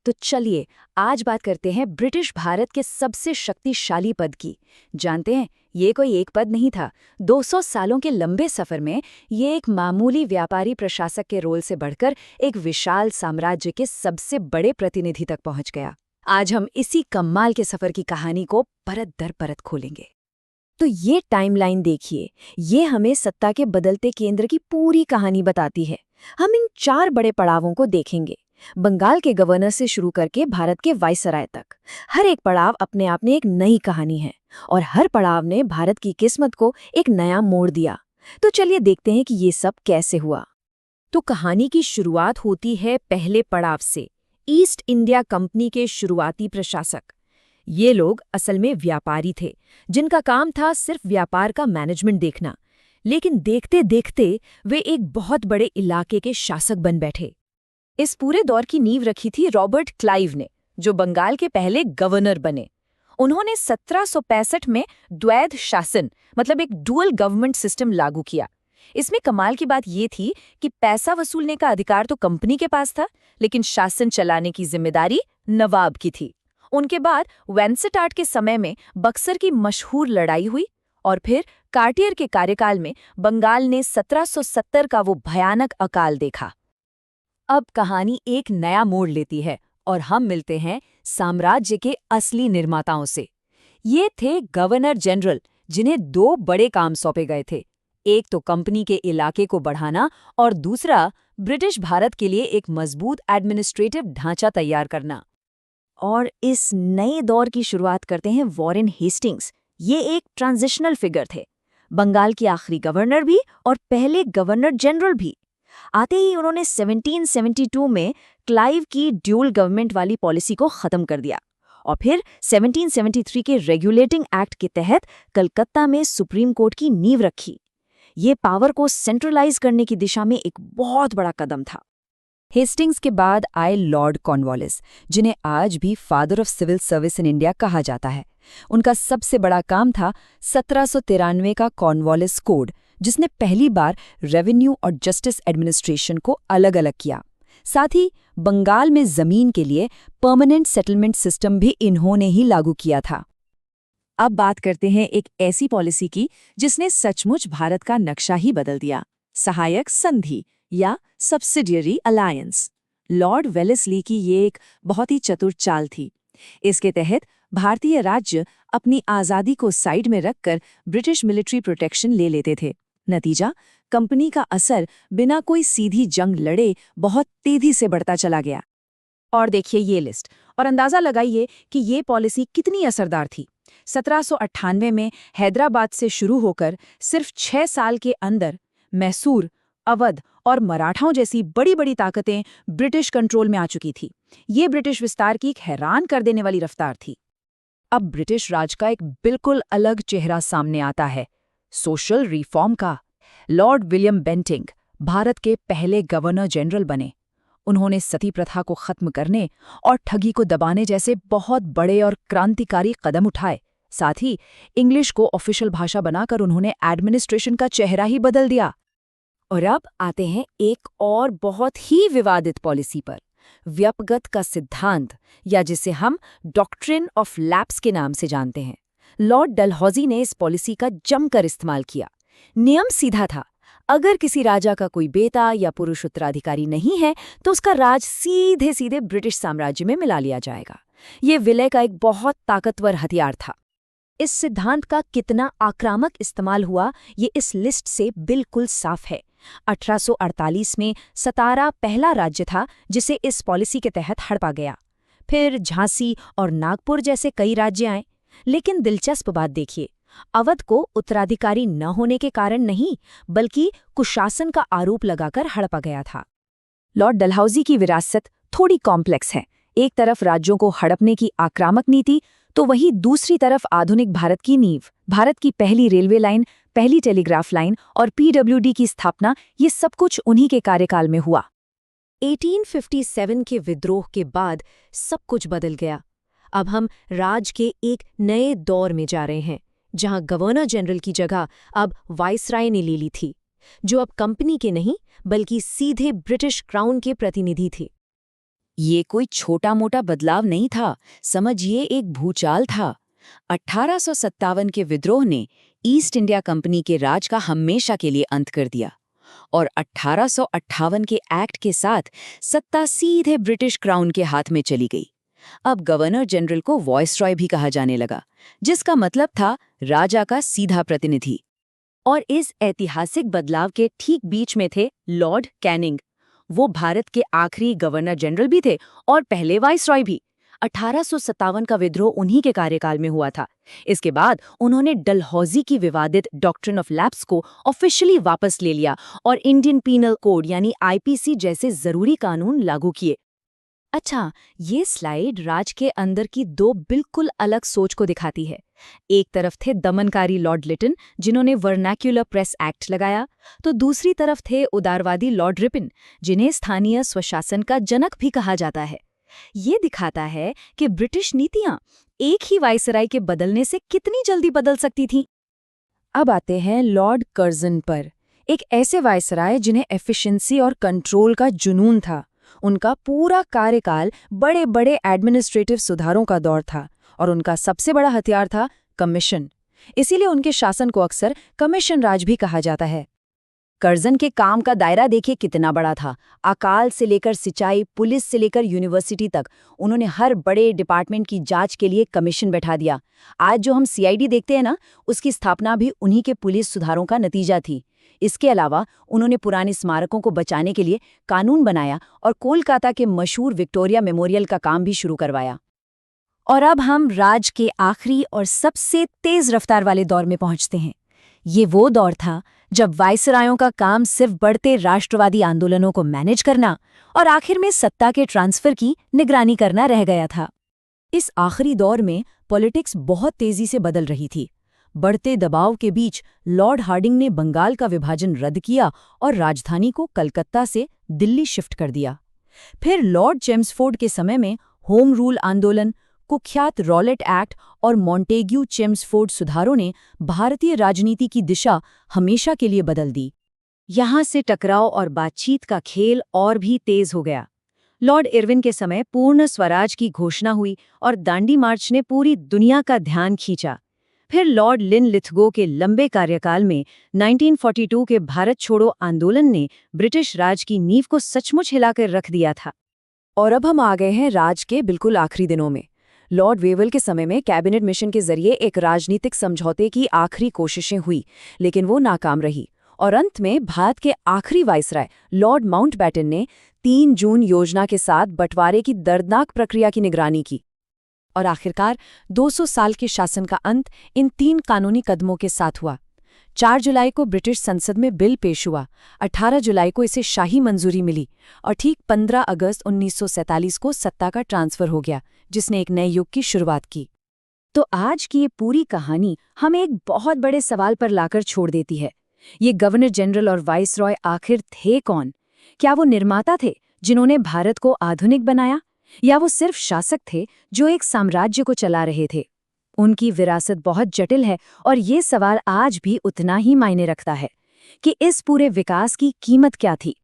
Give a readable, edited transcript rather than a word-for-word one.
तो चलिए आज बात करते हैं ब्रिटिश भारत के सबसे शक्तिशाली पद की। जानते हैं, ये कोई एक पद नहीं था। 200 सालों के लंबे सफर में ये एक मामूली व्यापारी प्रशासक के रोल से बढ़कर एक विशाल साम्राज्य के सबसे बड़े प्रतिनिधि तक पहुंच गया। आज हम इसी कमाल के सफर की कहानी को परत दर परत खोलेंगे। तो ये टाइमलाइन देखिए, ये हमें सत्ता के बदलते केंद्र की पूरी कहानी बताती है। हम इन 4 बड़े पड़ावों को देखेंगे, बंगाल के गवर्नर से शुरू करके भारत के वायसराय तक। हर एक पड़ाव अपने आप में एक नई कहानी है और हर पड़ाव ने भारत की किस्मत को एक नया मोड़ दिया। तो चलिए देखते हैं कि ये सब कैसे हुआ। तो कहानी की शुरुआत होती है पहले पड़ाव से, ईस्ट इंडिया कंपनी के शुरुआती प्रशासक। ये लोग असल में व्यापारी थे, जिनका काम था सिर्फ व्यापार का मैनेजमेंट देखना। लेकिन देखते देखते वे एक बहुत बड़े इलाके के शासक बन बैठे। इस पूरे दौर की नींव रखी थी रॉबर्ट क्लाइव ने, जो बंगाल के पहले गवर्नर बने। उन्होंने 1765 में द्वैध शासन मतलब एक डुअल गवर्नमेंट सिस्टम लागू किया। इसमें कमाल की बात ये थी कि पैसा वसूलने का अधिकार तो कंपनी के पास था, लेकिन शासन चलाने की जिम्मेदारी नवाब की थी। उनके बाद वेंसेटार्ट के समय में बक्सर की मशहूर लड़ाई हुई और फिर कार्टियर के कार्यकाल में बंगाल ने 1770 का वो भयानक अकाल देखा। अब कहानी एक नया मोड़ लेती है और हम मिलते हैं साम्राज्य के असली निर्माताओं से। ये थे गवर्नर जनरल, जिन्हें 2 बड़े काम सौंपे गए थे। एक तो कंपनी के इलाके को बढ़ाना और दूसरा ब्रिटिश भारत के लिए एक मजबूत एडमिनिस्ट्रेटिव ढांचा तैयार करना। और इस नए दौर की शुरुआत करते हैं वॉरेन हेस्टिंग्स। ये एक ट्रांजिशनल फिगर थे, बंगाल के आखिरी गवर्नर भी और पहले गवर्नर जनरल भी। आते ही उन्होंने 1772 में क्लाइव की ड्यूल गवर्नमेंट वाली पॉलिसी को खत्म कर दिया और फिर 1773 के रेगुलेटिंग एक्ट के तहत कलकत्ता में सुप्रीम कोर्ट की नींव रखी। ये पावर को सेंट्रलाइज करने की दिशा में एक बहुत बड़ा कदम था। हेस्टिंग्स के बाद आए लॉर्ड कॉर्नवालिस, जिन्हें आज भी father of civil service in India कहा जाता है। उनका सबसे बड़ा काम था 1793 का कॉर्नवालिस कोड, जिसने पहली बार रेवेन्यू और जस्टिस एडमिनिस्ट्रेशन को अलग अलग किया। साथ ही बंगाल में जमीन के लिए परमानेंट सेटलमेंट सिस्टम भी इन्होंने ही लागू किया था। अब बात करते हैं एक ऐसी पॉलिसी की जिसने सचमुच भारत का नक्शा ही बदल दिया, सहायक संधि या सब्सिडियरी अलायंस। लॉर्ड वेलेस्ली की ये एक बहुत ही चतुर चाल थी। इसके तहत भारतीय राज्य अपनी आज़ादी को साइड में रखकर ब्रिटिश मिलिट्री प्रोटेक्शन ले लेते थे। नतीजा, कंपनी का असर बिना कोई सीधी जंग लड़े बहुत तेजी से बढ़ता चला गया। और देखिए ये लिस्ट और अंदाजा लगाइए कि ये पॉलिसी कितनी असरदार थी। 1798 में हैदराबाद से शुरू होकर सिर्फ 6 साल के अंदर मैसूर, अवध और मराठाओं जैसी बड़ी बड़ी ताकतें ब्रिटिश कंट्रोल में आ चुकी थी। ये ब्रिटिश विस्तार की एक हैरान कर देने वाली रफ्तार थी। अब ब्रिटिश राज का एक बिल्कुल अलग चेहरा सामने आता है, सोशल रिफॉर्म का। लॉर्ड विलियम बेंटिंग भारत के पहले गवर्नर जनरल बने। उन्होंने सती प्रथा को खत्म करने और ठगी को दबाने जैसे बहुत बड़े और क्रांतिकारी कदम उठाए। साथ ही इंग्लिश को ऑफिशियल भाषा बनाकर उन्होंने एडमिनिस्ट्रेशन का चेहरा ही बदल दिया। और अब आते हैं एक और बहुत ही विवादित पॉलिसी पर, व्यपगत का सिद्धांत, या जिसे हम डॉक्ट्रिन ऑफ लैप्स के नाम से जानते हैं। लॉर्ड डलहौजी ने इस पॉलिसी का जमकर इस्तेमाल किया। नियम सीधा था, अगर किसी राजा का कोई बेटा या पुरुष उत्तराधिकारी नहीं है तो उसका राज सीधे सीधे ब्रिटिश साम्राज्य में मिला लिया जाएगा। ये विलय का एक बहुत ताकतवर हथियार था। इस सिद्धांत का कितना आक्रामक इस्तेमाल हुआ ये इस लिस्ट से बिल्कुल साफ है। 1848 में सतारा पहला राज्य था जिसे इस पॉलिसी के तहत हड़पा गया। फिर झांसी और नागपुर जैसे कई राज्य आए। लेकिन दिलचस्प बात देखिए, अवध को उत्तराधिकारी न होने के कारण नहीं, बल्कि कुशासन का आरोप लगाकर हड़पा गया था। लॉर्ड डलहौजी की विरासत थोड़ी कॉम्प्लेक्स है। एक तरफ राज्यों को हड़पने की आक्रामक नीति, तो वहीं दूसरी तरफ आधुनिक भारत की नींव, भारत की पहली रेलवे लाइन, पहली टेलीग्राफ लाइन और पीडब्ल्यूडी की स्थापना, ये सब कुछ उन्हीं के कार्यकाल में हुआ। 1857 के विद्रोह के बाद सब कुछ बदल गया। अब हम राज के एक नए दौर में जा रहे हैं, जहां गवर्नर जनरल की जगह अब वाइसराय ने ले ली थी, जो अब कंपनी के नहीं बल्कि सीधे ब्रिटिश क्राउन के प्रतिनिधि थे। ये कोई छोटा मोटा बदलाव नहीं था, समझिए एक भूचाल था। 1857 के विद्रोह ने ईस्ट इंडिया कंपनी के राज का हमेशा के लिए अंत कर दिया और 1858 के एक्ट के साथ सत्ता सीधे ब्रिटिश क्राउन के हाथ में चली गई। अब गवर्नर जनरल को वॉइसरॉय भी कहा जाने लगा, जिसका मतलब था राजा का सीधा प्रतिनिधि। और इस ऐतिहासिक बदलाव के ठीक बीच में थे लॉर्ड कैनिंग। वो भारत के आखिरी गवर्नर जनरल भी थे और पहले वाइसरॉय भी। 1857 का विद्रोह उन्हीं के कार्यकाल में हुआ था। इसके बाद उन्होंने डलहौजी की विवादित डॉक्ट्रिन ऑफ लैप्स को ऑफिशियली वापस ले लिया और इंडियन पीनल कोड यानी आईपीसी जैसे जरूरी कानून लागू किए। अच्छा, ये स्लाइड राज के अंदर की दो बिल्कुल अलग सोच को दिखाती है। एक तरफ थे दमनकारी लॉर्ड लिटन, जिन्होंने वर्नैक्युलर प्रेस एक्ट लगाया, तो दूसरी तरफ थे उदारवादी लॉर्ड रिपन, जिन्हें स्थानीय स्वशासन का जनक भी कहा जाता है। ये दिखाता है कि ब्रिटिश नीतियां एक ही वाइसराय के बदलने से कितनी जल्दी बदल सकती थीं। अब आते हैं लॉर्ड कर्जन पर, एक ऐसे वाइसराय जिन्हें एफिशिएंसी और कंट्रोल का जुनून था। उनका पूरा कार्यकाल बड़े बड़े एडमिनिस्ट्रेटिव सुधारों का दौर था और उनका सबसे बड़ा हथियार था कमीशन। इसीलिए उनके शासन को अक्सर कमीशन राज भी कहा जाता है। कर्जन के काम का दायरा देखिए कितना बड़ा था। अकाल से लेकर सिंचाई, पुलिस से लेकर यूनिवर्सिटी तक उन्होंने हर बड़े डिपार्टमेंट की जांच के लिए कमीशन बैठा दिया। आज जो हम सीआईडी देखते हैं ना, उसकी स्थापना भी उन्हीं के पुलिस सुधारों का नतीजा थी। इसके अलावा उन्होंने पुराने स्मारकों को बचाने के लिए कानून बनाया और कोलकाता के मशहूर विक्टोरिया मेमोरियल का काम भी शुरू करवाया। और अब हम राज के आखिरी और सबसे तेज रफ्तार वाले दौर में पहुंचते हैं। ये वो दौर था जब वाइसरायों का काम सिर्फ बढ़ते राष्ट्रवादी आंदोलनों को मैनेज करना और आखिर में सत्ता के ट्रांसफर की निगरानी करना रह गया था। इस आखिरी दौर में पॉलिटिक्स बहुत तेजी से बदल रही थी। बढ़ते दबाव के बीच लॉर्ड हार्डिंग ने बंगाल का विभाजन रद्द किया और राजधानी को कलकत्ता से दिल्ली शिफ्ट कर दिया। फिर लॉर्ड चेम्सफोर्ड के समय में होम रूल आंदोलन, कुख्यात रॉलेट एक्ट और मॉन्टेग्यू चेम्सफोर्ड सुधारों ने भारतीय राजनीति की दिशा हमेशा के लिए बदल दी। यहाँ से टकराव और बातचीत का खेल और भी तेज हो गया। लॉर्ड इरविन के समय पूर्ण स्वराज की घोषणा हुई और दांडी मार्च ने पूरी दुनिया का ध्यान खींचा। फिर लॉर्ड लिनलिथगो के लंबे कार्यकाल में 1942 के भारत छोड़ो आंदोलन ने ब्रिटिश राज की नींव को सचमुच हिलाकर रख दिया था। और अब हम आ गए हैं राज के बिल्कुल आखिरी दिनों में। लॉर्ड वेवल के समय में कैबिनेट मिशन के जरिए एक राजनीतिक समझौते की आखिरी कोशिशें हुई, लेकिन वो नाकाम रही और अंत में भारत के आखिरी वाइसराय लॉर्ड माउंटबेटन ने 3 जून योजना के साथ बंटवारे की दर्दनाक प्रक्रिया की निगरानी की। और आखिरकार 200 साल के शासन का अंत इन 3 कानूनी कदमों के साथ हुआ। 4 जुलाई को ब्रिटिश संसद में बिल पेश हुआ, 18 जुलाई को इसे शाही मंजूरी मिली और ठीक 15 अगस्त 1947 को सत्ता का ट्रांसफर हो गया, जिसने एक नए युग की शुरुआत की। तो आज की ये पूरी कहानी हमें एक बहुत बड़े सवाल पर लाकर छोड़ देती है। ये गवर्नर जनरल और वाइसरॉय आखिर थे कौन? क्या वो निर्माता थे जिन्होंने भारत को आधुनिक बनाया, या वो सिर्फ शासक थे जो एक साम्राज्य को चला रहे थे? उनकी विरासत बहुत जटिल है और ये सवाल आज भी उतना ही मायने रखता है कि इस पूरे विकास की कीमत क्या थी।